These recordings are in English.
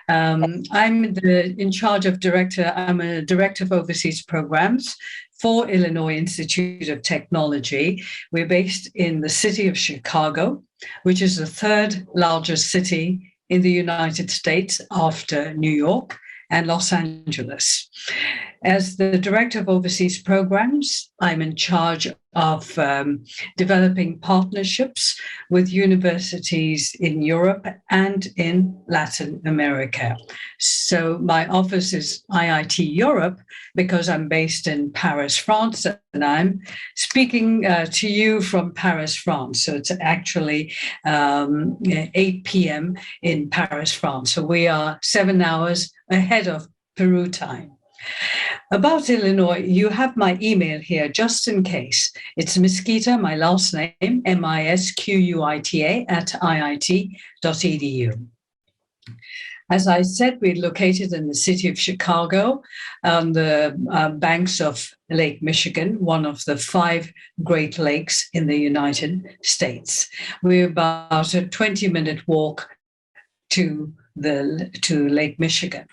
I'm in charge of I'm a director of overseas programs for Illinois Institute of Technology. We're based in the city of Chicago, which is the third largest city in the United States after New York and Los Angeles. As the Director of Overseas Programs, I'm in charge of developing partnerships with universities in Europe and in Latin America. So my office is IIT Europe because I'm based in Paris, France, and I'm speaking to you from Paris, France. So it's actually 8 p.m. in Paris, France. So we are 7 hours ahead of Peru time. About Illinois, you have my email here just in case. It's Misquita, my last name, MISQUITA @iit.edu. As I said, we're located in the city of Chicago on the banks of Lake Michigan, one of the 5 Great Lakes in the United States. We're about a 20-minute walk to Lake Michigan.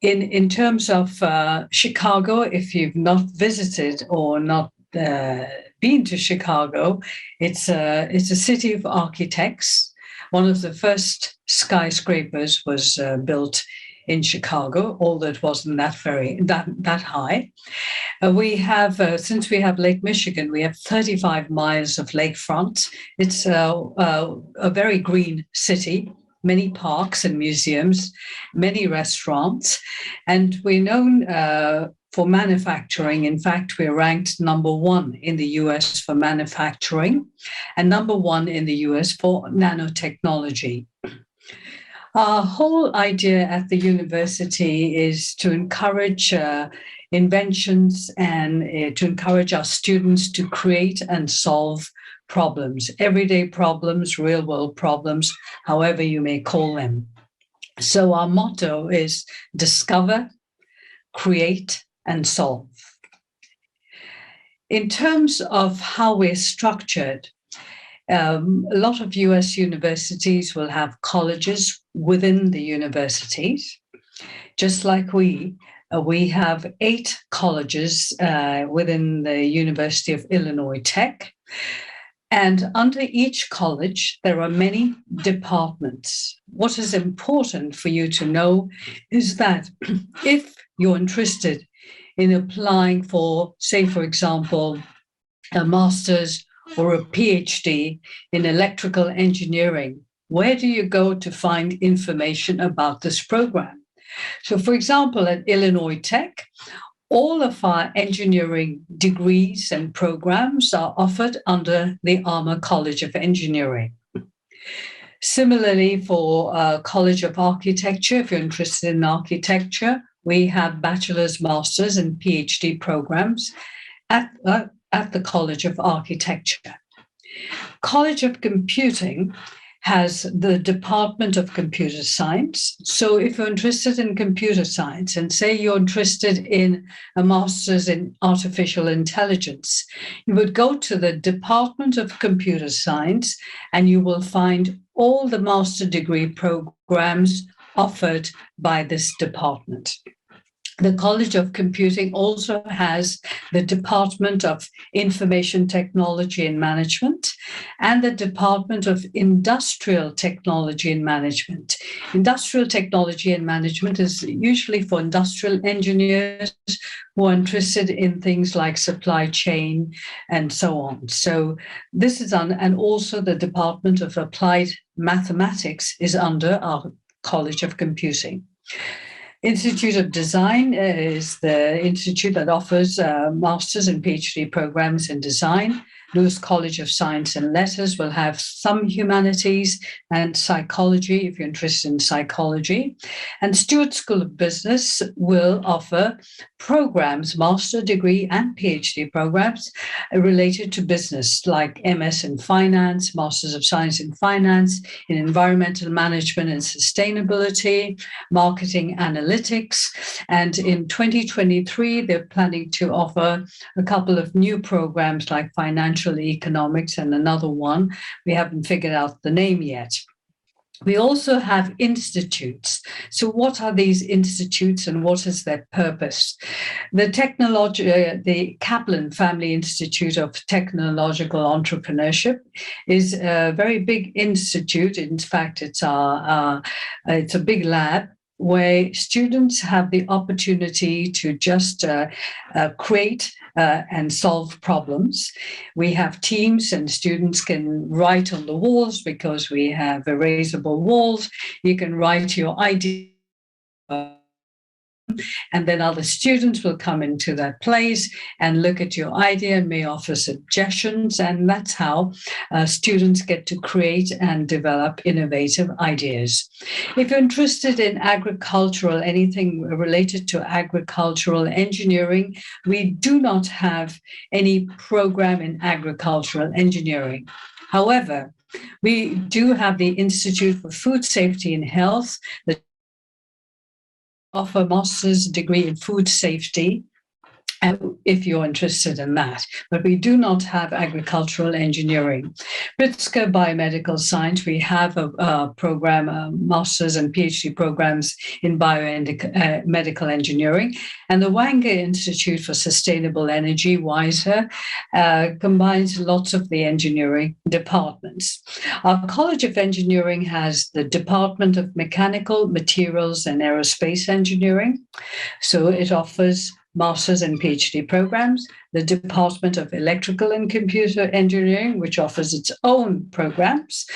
In terms of Chicago, if you've not visited or not been to Chicago, it's a city of architects. One of the first skyscrapers was built in Chicago, although it wasn't that high. We have, since we have Lake Michigan, we have 35 miles of lakefront. It's a very green city. Many parks and museums, many restaurants, and we're known for manufacturing. In fact, we're ranked number 1 in the US for manufacturing and number 1 in the US for nanotechnology. Our whole idea at the university is to encourage inventions and to encourage our students to create and solve problems, everyday problems, real world problems, however you may call them. So our motto is discover, create, and solve. In terms of how we're structured, a lot of US universities will have colleges within the universities. Just like we have 8 colleges within the University of Illinois Tech. And under each college, there are many departments. What is important for you to know is that if you're interested in applying for, say, for example, a master's or a PhD in electrical engineering, where do you go to find information about this program? So, for example, at Illinois Tech, all of our engineering degrees and programs are offered under the Armour College of Engineering. Similarly, for College of Architecture, if you're interested in architecture, we have bachelor's, master's, and PhD programs at the College of Architecture. College of Computing has the Department of Computer Science. So if you're interested in computer science and say you're interested in a master's in artificial intelligence, you would go to the Department of Computer Science and you will find all the master degree programs offered by this department. The College of Computing also has the Department of Information Technology and Management and the Department of Industrial Technology and Management. Industrial Technology and Management is usually for industrial engineers who are interested in things like supply chain and so on. So this is and also the Department of Applied Mathematics is under our College of Computing. Institute of Design is the institute that offers master's and PhD programs in design. Lewis College of Science and Letters will have some humanities and psychology, if you're interested in psychology. And Stewart School of Business will offer programs, master degree and PhD programs related to business, like MS in Finance, Masters of Science in Finance, in Environmental Management and Sustainability, Marketing Analytics. And in 2023, they're planning to offer a couple of new programs like Financial Economics and another one. We haven't figured out the name yet. We also have institutes. So what are these institutes and what is their purpose? The Kaplan Family Institute of Technological Entrepreneurship is a very big institute. In fact, it's a big lab where students have the opportunity to just create and solve problems. We have teams and students can write on the walls because we have erasable walls. You can write your idea, and then other students will come into that place and look at your idea and may offer suggestions. And that's how students get to create and develop innovative ideas. If you're interested in agricultural, anything related to agricultural engineering, we do not have any program in agricultural engineering. However, we do have the Institute for Food Safety and Health, that offer a master's degree in food safety, if you're interested in that. But we do not have agricultural engineering. Pritzker Biomedical Science, we have a program, master's and PhD programs in biomedical engineering. And the Wanger Institute for Sustainable Energy, WISER, combines lots of the engineering departments. Our College of Engineering has the Department of Mechanical, Materials and Aerospace Engineering. So it offers master's and PhD programs, the Department of Electrical and Computer Engineering, which offers its own programs,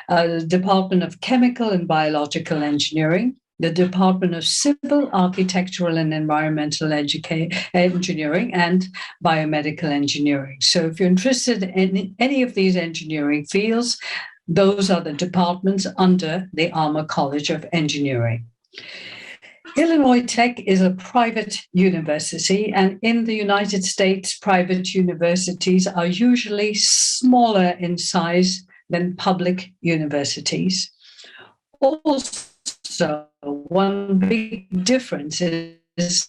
the Department of Chemical and Biological Engineering, the Department of Civil, Architectural and Environmental Engineering, and Biomedical Engineering. So if you're interested in any of these engineering fields, those are the departments under the Armour College of Engineering. Illinois Tech is a private university, and in the United States, private universities are usually smaller in size than public universities. Also, one big difference is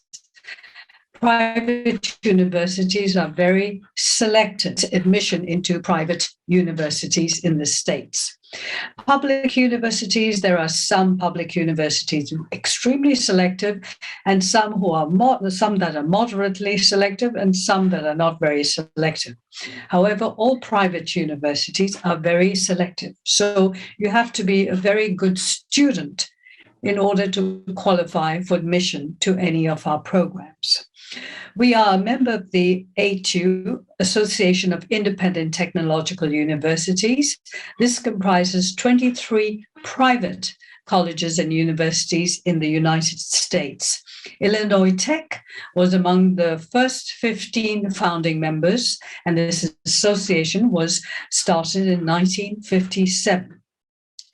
private universities are very selective admission into private universities in the States. Public universities, there are some public universities extremely selective, and some that are moderately selective, and some that are not very selective. However, all private universities are very selective. So you have to be a very good student in order to qualify for admission to any of our programs. We are a member of the A2, Association of Independent Technological Universities. This comprises 23 private colleges and universities in the United States. Illinois Tech was among the first 15 founding members, and this association was started in 1957.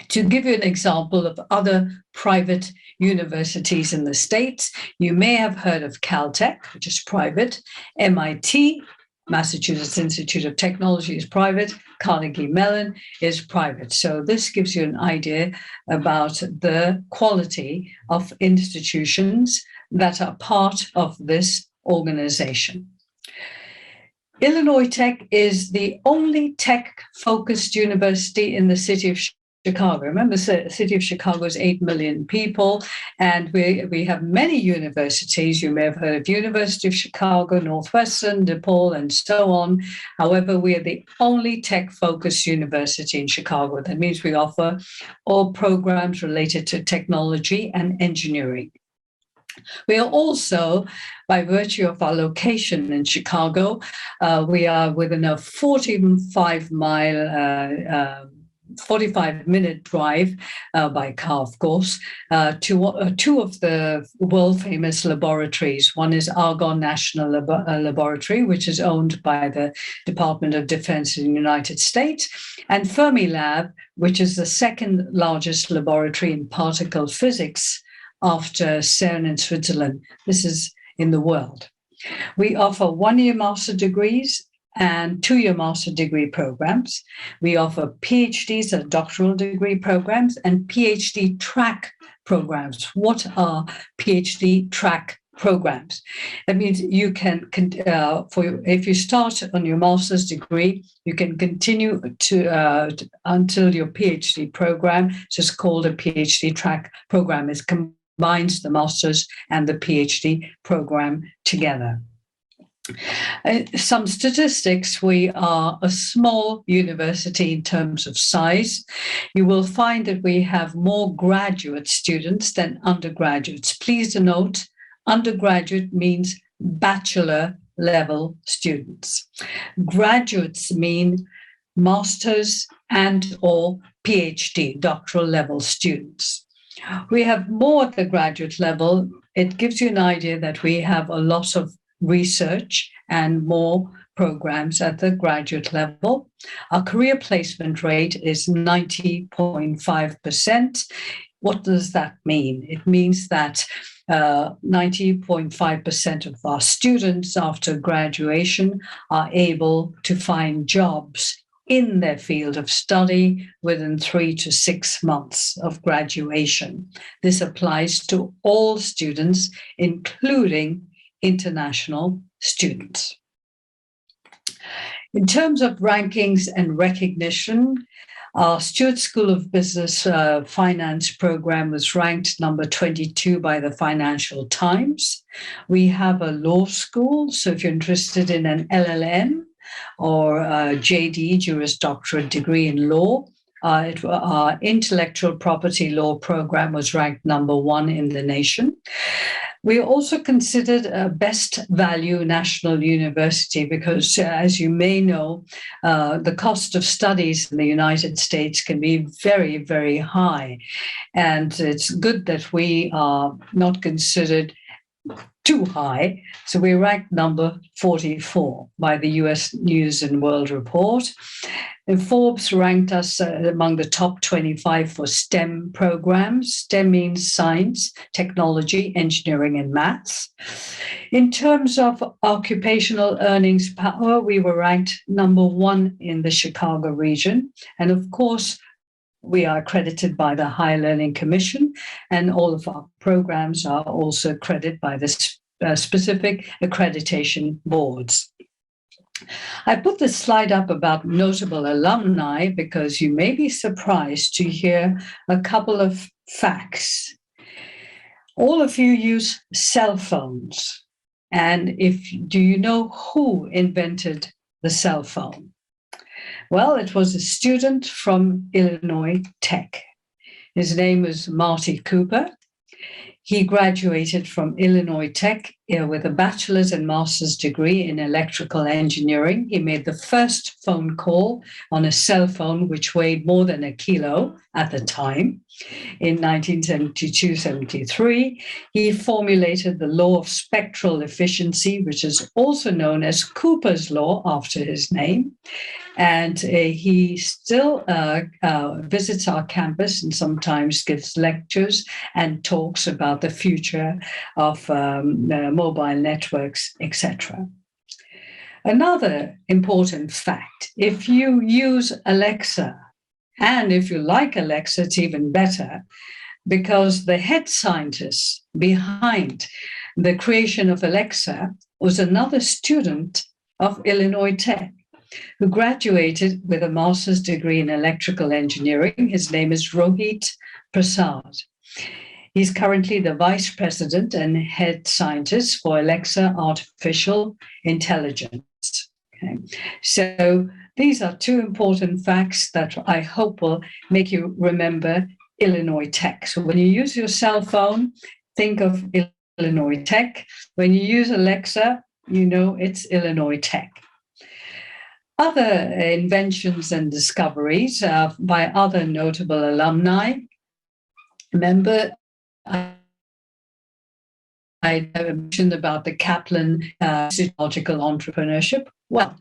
To give you an example of other private universities in the States, you may have heard of Caltech, which is private, MIT, Massachusetts Institute of Technology, is private, Carnegie Mellon is private. So this gives you an idea about the quality of institutions that are part of this organization. Illinois Tech is the only tech-focused university in the city of Chicago. Remember, the city of Chicago is 8 million people, and we have many universities. You may have heard of University of Chicago, Northwestern, DePaul, and so on. However, we are the only tech-focused university in Chicago. That means we offer all programs related to technology and engineering. We are also, by virtue of our location in Chicago, we are within a 45-minute drive by car, of course, to two of the world-famous laboratories. One is Argonne National Laboratory, which is owned by the Department of Defense in the United States, and Fermilab, which is the second largest laboratory in particle physics after CERN in Switzerland. This is in the world. We offer one-year master degrees and two-year master degree programs. We offer PhDs and doctoral degree programs and PhD track programs. What are PhD track programs. That means you can, if you start on your master's degree, you can continue until your PhD program, just called a PhD track program. It combines the master's and the PhD program together. Some statistics: we are a small university in terms of size. You will find that we have more graduate students than undergraduates. Please note, undergraduate means bachelor level students. Graduates mean master's and or PhD, doctoral level students. We have more at the graduate level. It gives you an idea that we have a lot of research and more programs at the graduate level. Our career placement rate is 90.5%. What does that mean? It means that 90.5% of our students after graduation are able to find jobs in their field of study within 3 to 6 months of graduation. This applies to all students, including international students. In terms of rankings and recognition, our Stewart School of Business Finance program was ranked number 22 by the Financial Times. We have a law school, so if you're interested in an LLM or a JD, Juris Doctorate degree in law, our intellectual property law program was ranked number 1 in the nation. We are also considered a best value national university because, as you may know, the cost of studies in the United States can be very, very high. And it's good that we are not considered too high. So we ranked number 44 by the US News and World Report. And Forbes ranked us among the top 25 for STEM programs. STEM means science, technology, engineering, and maths. In terms of occupational earnings power, we were ranked number 1 in the Chicago region. And of course, we are accredited by the Higher Learning Commission, and all of our programs are also accredited by the specific accreditation boards. I put this slide up about notable alumni because you may be surprised to hear a couple of facts. All of you use cell phones. And do you know who invented the cell phone? Well, it was a student from Illinois Tech. His name was Marty Cooper. He graduated from Illinois Tech with a bachelor's and master's degree in electrical engineering. He made the first phone call on a cell phone, which weighed more than a kilo at the time. In 1972-73, he formulated the law of spectral efficiency, which is also known as Cooper's law after his name. And he still visits our campus and sometimes gives lectures and talks about the future of mobile networks, etc. Another important fact: if you use Alexa, and if you like Alexa, it's even better, because the head scientist behind the creation of Alexa was another student of Illinois Tech, who graduated with a master's degree in electrical engineering. His name is Rohit Prasad. He's currently the vice president and head scientist for Alexa Artificial Intelligence. Okay. So these are 2 important facts that I hope will make you remember Illinois Tech. So when you use your cell phone, think of Illinois Tech. When you use Alexa, you know it's Illinois Tech. Other inventions and discoveries by other notable alumni. Remember, I mentioned about the Kaplan Psychological Entrepreneurship. Well,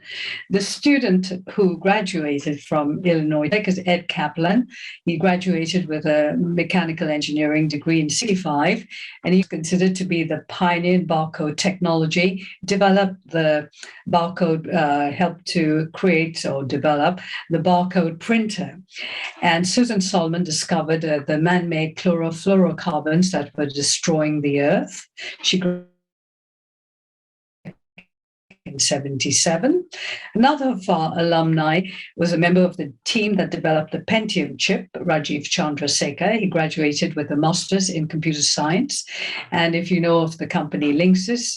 the student who graduated from Illinois Tech is Ed Kaplan. He graduated with a mechanical engineering degree in 1965, and he's considered to be the pioneer in barcode technology. Developed the barcode, helped to create or develop the barcode printer. And Susan Solomon discovered the man-made chlorofluorocarbons that were destroying the earth. She 1977. Another of our alumni was a member of the team that developed the Pentium chip, Rajiv Chandrasekhar. He graduated with a master's in computer science. And if you know of the company Linksys,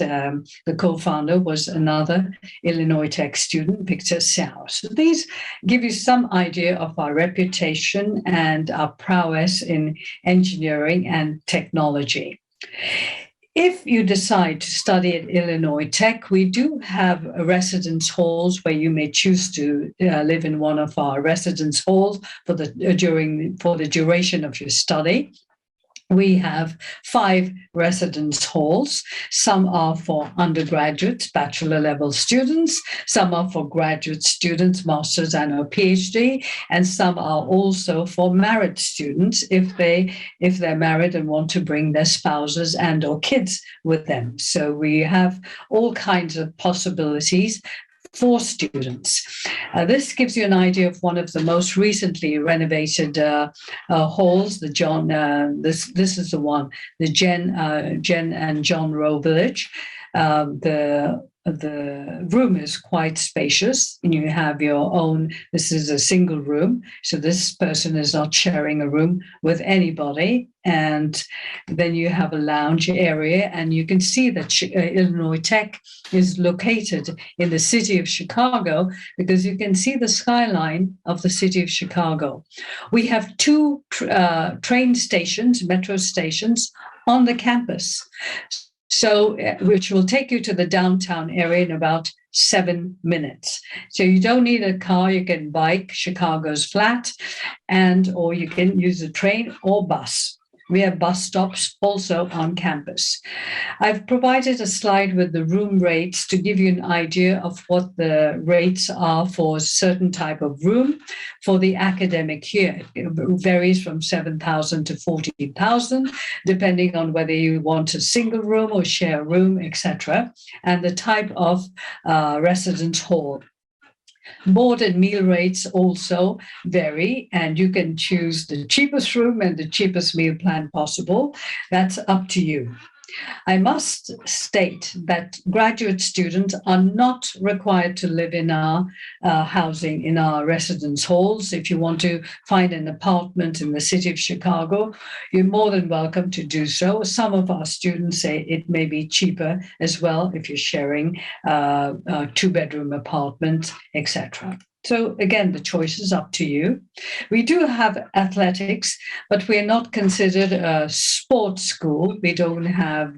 the co-founder was another Illinois Tech student, Victor Xiao. So these give you some idea of our reputation and our prowess in engineering and technology. If you decide to study at Illinois Tech, we do have residence halls where you may choose to live in one of our residence halls for the duration of your study. We have 5 residence halls. Some are for undergraduates, bachelor level students. Some are for graduate students, master's and or PhD. And some are also for married students if they're married and want to bring their spouses and or kids with them. So we have all kinds of possibilities for students. This gives you an idea of one of the most recently renovated halls, the John, this is the one, the Jen and John Rowe Village. The room is quite spacious, and you have your own. This is a single room, so this person is not sharing a room with anybody. And then you have a lounge area, and you can see that Illinois Tech is located in the city of Chicago because you can see the skyline of the city of Chicago. We have 2 train stations, metro stations on the campus. So, which will take you to the downtown area in about 7 minutes. So you don't need a car, you can bike, Chicago's flat, or you can use a train or bus. We have bus stops also on campus. I've provided a slide with the room rates to give you an idea of what the rates are for a certain type of room for the academic year. It varies from $7,000 to $14,000, depending on whether you want a single room or share a room, etc., and the type of residence hall. Board and meal rates also vary, and you can choose the cheapest room and the cheapest meal plan possible. That's up to you. I must state that graduate students are not required to live in our housing, in our residence halls. If you want to find an apartment in the city of Chicago, you're more than welcome to do so. Some of our students say it may be cheaper as well if you're sharing a 2-bedroom apartment, etc. So again, the choice is up to you. We do have athletics, but we're not considered a sports school. We don't have,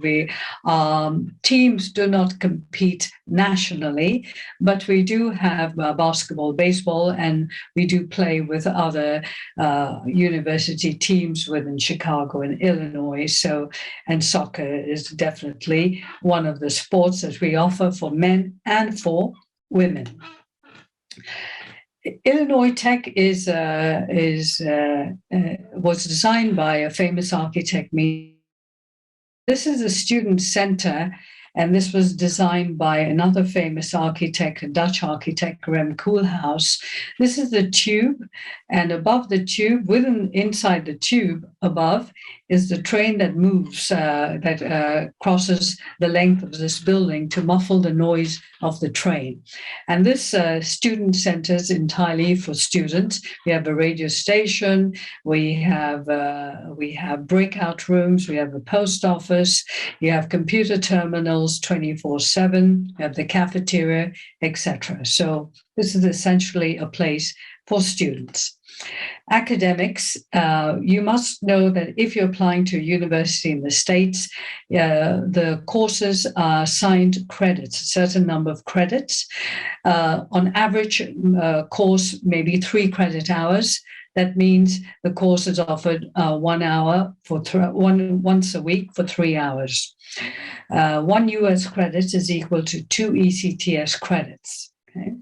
teams do not compete nationally, but we do have basketball, baseball, and we do play with other university teams within Chicago and Illinois. So, and soccer is definitely one of the sports that we offer for men and for women. Illinois Tech was designed by a famous architect. This is a student center, and this was designed by another famous architect, a Dutch architect, Rem Koolhaas. This is the tube, and above the tube, inside the tube above, is the train that moves, that crosses the length of this building to muffle the noise of the train. And this student center is entirely for students. We have a radio station, we have breakout rooms, we have a post office, you have computer terminals 24/7, you have the cafeteria, etc. So this is essentially a place for students. Academics, you must know that if you're applying to a university in the States, the courses are assigned credits, a certain number of credits. On average, course maybe 3 credit hours. That means the course is offered 1 hour once a week for 3 hours. 1 US credit is equal to 2 ECTS credits. Okay?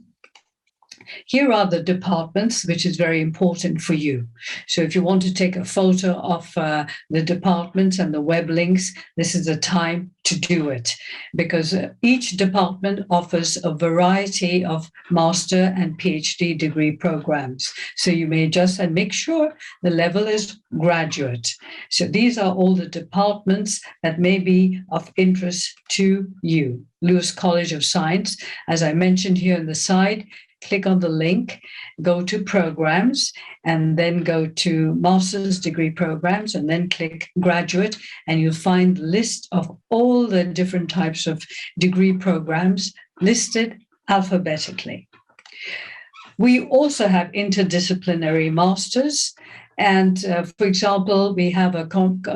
Here are the departments, which is very important for you. So if you want to take a photo of the departments and the web links, this is the time to do it, because each department offers a variety of master and PhD degree programs. So you may just, and make sure the level is graduate. So these are all the departments that may be of interest to you. Lewis College of Science, as I mentioned here on the side, click on the link, go to programs, and then go to master's degree programs, and then click graduate, and you'll find a list of all the different types of degree programs listed alphabetically. We also have interdisciplinary masters. And for example, we have a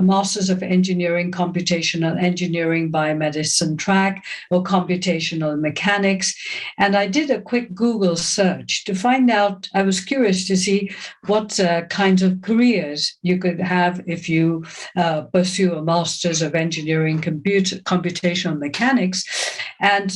Masters of Engineering, Computational Engineering, Biomedicine track, or Computational Mechanics. And I did a quick Google search to find out, I was curious to see what kinds of careers you could have if you pursue a Masters of Engineering, Computational Mechanics. And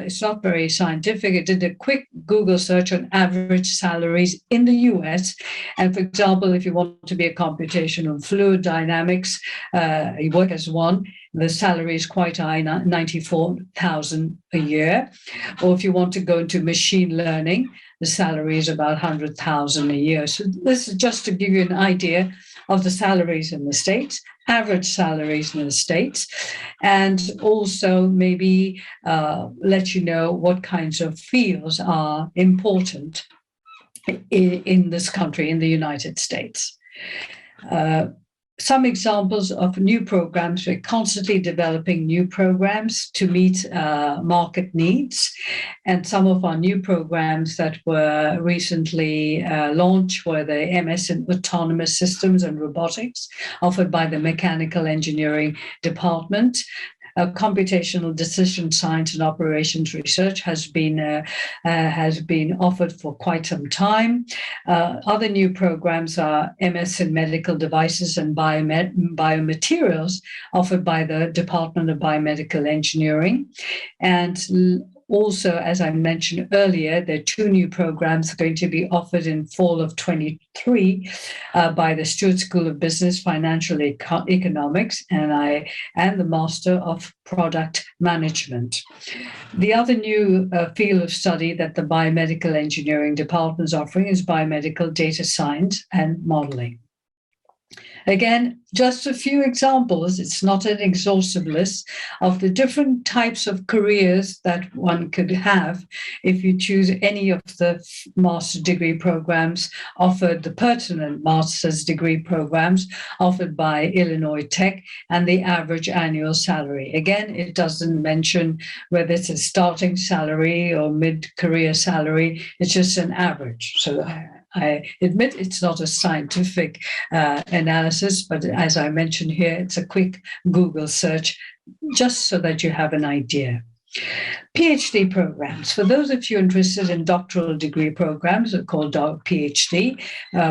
it's not very scientific. I did a quick Google search on average salaries in the US. And for example, if you want to be a computational fluid dynamics, you work as one, the salary is quite high, $94,000 a year. Or if you want to go into machine learning, the salary is about $100,000 a year. So this is just to give you an idea of the salaries in the States, average salaries in the States, and also maybe let you know what kinds of fields are important in this country, in the United States. Some examples of new programs. We're constantly developing new programs to meet market needs. And some of our new programs that were recently launched were the MS in Autonomous Systems and Robotics, offered by the Mechanical Engineering Department. Computational decision science and operations research has been offered for quite some time. Other new programs are MS in medical devices and biomaterials, offered by the Department of Biomedical Engineering. And also, as I mentioned earlier, there are two new programs going to be offered in fall of 23 by the Stewart School of Business, Financial Economics, and the Master of Product Management. The other new field of study that the Biomedical Engineering Department is offering is Biomedical Data Science and Modeling. Again, just a few examples. It's not an exhaustive list of the different types of careers that one could have if you choose any of the master's degree programs offered, the pertinent master's degree programs offered by Illinois Tech, and the average annual salary. Again, it doesn't mention whether it's a starting salary or mid-career salary. It's just an average. So I admit it's not a scientific analysis, but as I mentioned here, it's a quick Google search just so that you have an idea. PhD programs. For those of you interested in doctoral degree programs, are called PhD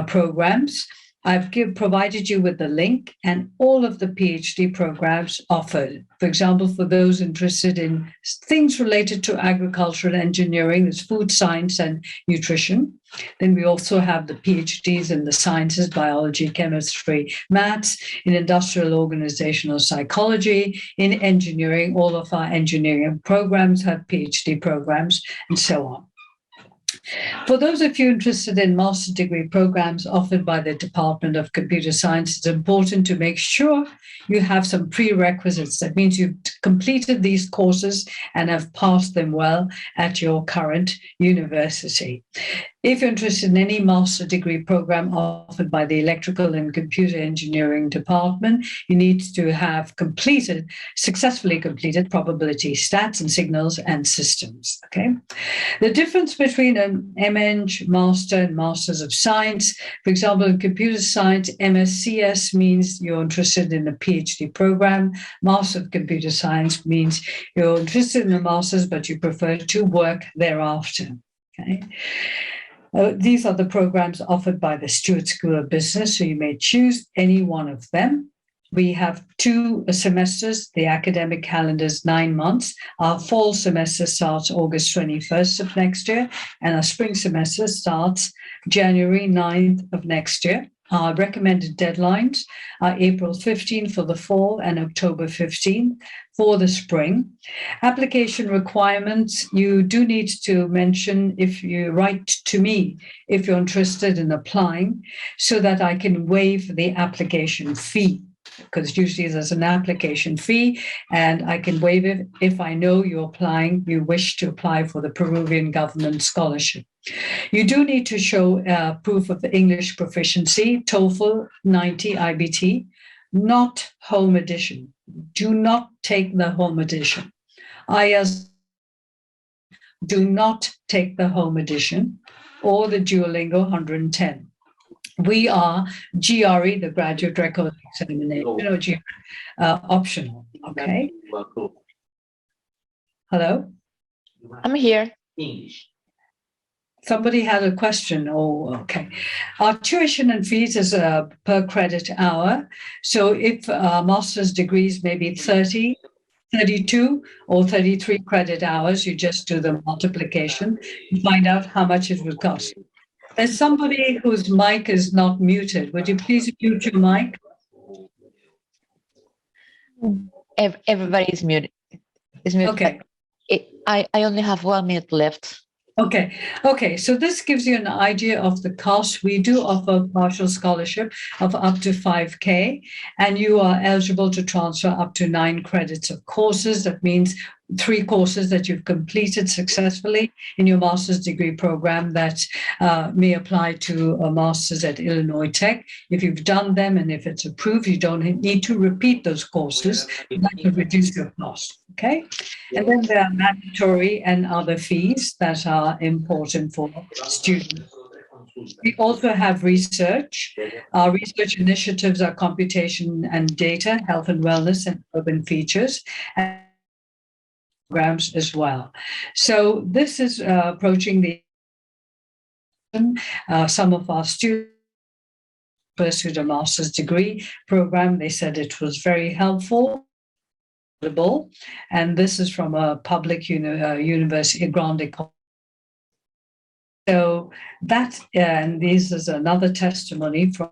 programs. I've provided you with the link and all of the PhD programs offered. For example, for those interested in things related to agricultural engineering, there's food science and nutrition. Then we also have the PhDs in the sciences, biology, chemistry, maths, in industrial organizational psychology, in engineering. All of our engineering programs have PhD programs, and so on. For those of you interested in master's degree programs offered by the Department of Computer Science, it's important to make sure you have some prerequisites. That means you've completed these courses and have passed them well at your current university. If you're interested in any master's degree program offered by the Electrical and Computer Engineering Department, you need to have successfully completed probability stats and signals and systems. Okay. The difference between an MEng master and masters of science, for example, in computer science, MScs means you're interested in a PhD program. Master of Computer Science means you're interested in a master's, but you prefer to work thereafter. Okay. These are the programs offered by the Stewart School of Business, so you may choose any one of them. We have 2 semesters. The academic calendar is 9 months. Our fall semester starts August 21st of next year, and our spring semester starts January 9th of next year. Our recommended deadlines are April 15th for the fall and October 15th for the spring. Application requirements, you do need to mention, if you write to me, if you're interested in applying, so that I can waive the application fee, because usually there's an application fee, and I can waive it if I know you wish to apply for the Peruvian government scholarship. You do need to show proof of English proficiency, TOEFL 90 IBT, not home edition. Do not take the home edition. IELTS, do not take the home edition, or the Duolingo 110. We are GRE, the Graduate Record Examination, or GRE, optional. Okay. Hello? I'm here. Somebody had a question. Oh, okay. Our tuition and fees is per credit hour. So if master's degrees may be 30, 32, or 33 credit hours, you just do the multiplication and find out how much it would cost. There's somebody whose mic is not muted. Would you please mute your mic? Everybody is muted. Okay. I only have 1 minute left. Okay. So this gives you an idea of the cost. We do offer partial scholarship of up to 5K, and you are eligible to transfer up to 9 credits of courses. That means 3 courses that you've completed successfully in your master's degree program that may apply to a master's at Illinois Tech. If you've done them and if it's approved, you don't need to repeat those courses. That will reduce your cost. Okay. And then there are mandatory and other fees that are important for students. We also have research. Our research initiatives are computation and data, health and wellness, and urban features, and programs as well. So this is approaching the some of our students pursued a master's degree program. They said it was very helpful. And this is from a public university, Grande. So that, and this is another testimony from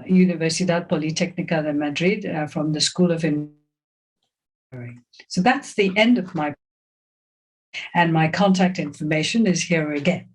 Universidad Politécnica de Madrid, from the School of Engineering. So that's the end of my, and my contact information is here again.